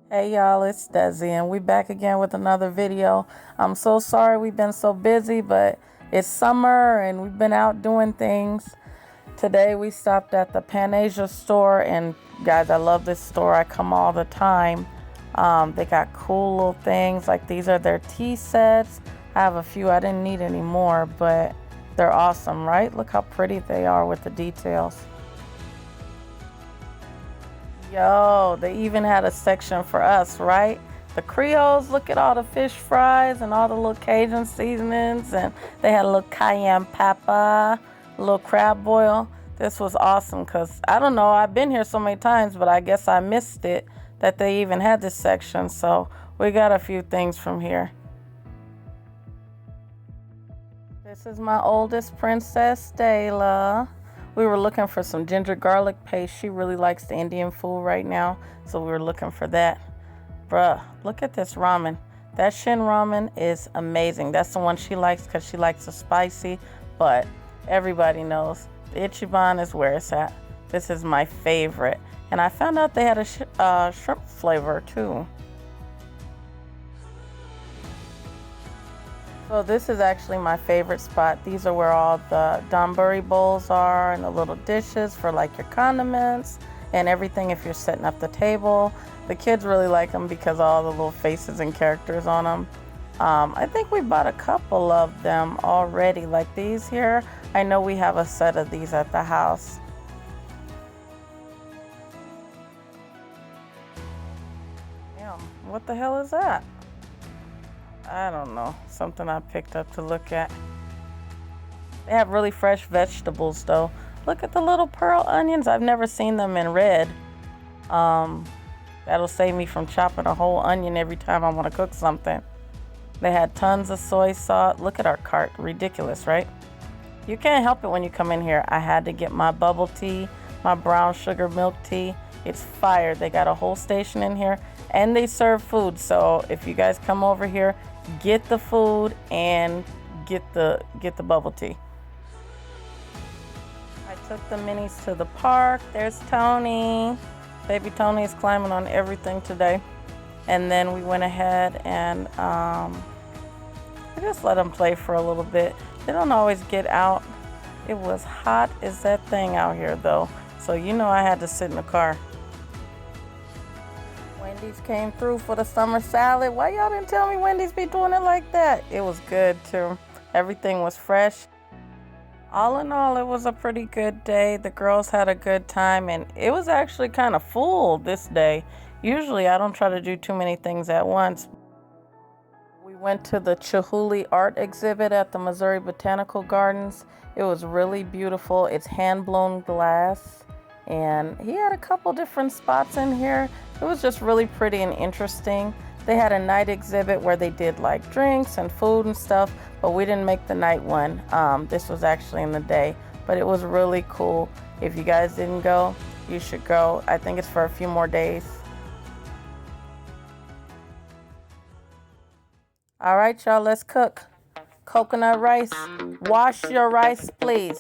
Hey y'all, it's Desi and we back again with another video. I'm so sorry we've been so busy, but it's summer and we've been out doing things. Today we stopped at the Pan-Asia store, and guys, I love this store. I come all the time. They got cool little things, like these are their tea sets. I have a few, I didn't need any more, but they're awesome, right? Look how pretty they are with the details. Yo, they even had a section for us, right? The Creoles, look at all the fish fries and all the little Cajun seasonings, and they had a little cayenne pepper, a little crab boil. This was awesome because I don't know, I've been here so many times, but I guess I missed it that they even had this section. So we got a few things from here. This is my oldest princess, Dayla. We were looking for some ginger garlic paste. She really likes the Indian food right now, so we were looking for that. Bruh, look at this ramen. That Shin ramen is amazing. That's the one she likes because she likes the spicy, but everybody knows the Ichiban is where it's at. This is my favorite. And I found out they had a shrimp flavor too. So this is actually my favorite spot. These are where all the donburi bowls are and the little dishes for like your condiments and everything if you're setting up the table. The kids really like them because of all the little faces and characters on them. I think we bought a couple of them already, like these here. I know we have a set of these at the house. Damn, what the hell is that? I don't know, something I picked up to look at. They have really fresh vegetables though. Look at the little pearl onions. I've never seen them in red. That'll save me from chopping a whole onion every time I want to cook something. They had tons of soy sauce. Look at our cart, ridiculous, right? You can't help it when you come in here. I had to get my bubble tea, my brown sugar milk tea. It's fire. They got a whole station in here and they serve food. So if you guys come over here, get the food and get the bubble tea. I took the minis to the park. There's Tony. Baby Tony is climbing on everything today. And then we went ahead and I just let them play for a little bit. They don't always get out. It was hot as that thing out here though. So you know I had to sit in the car. Wendy's came through for the summer salad. Why y'all didn't tell me Wendy's be doing it like that? It was good too. Everything was fresh. All in all, it was a pretty good day. The girls had a good time and it was actually kind of full this day. Usually I don't try to do too many things at once. We went to the Chihuly art exhibit at the Missouri Botanical Gardens. It was really beautiful. It's hand-blown glass. And he had a couple different spots in here. It was just really pretty and interesting. They had a night exhibit where they did like drinks and food and stuff, but we didn't make the night one. This was actually in the day, but it was really cool. If you guys didn't go, you should go. I think it's for a few more days. All right, y'all, let's cook. Coconut rice. Wash your rice, please.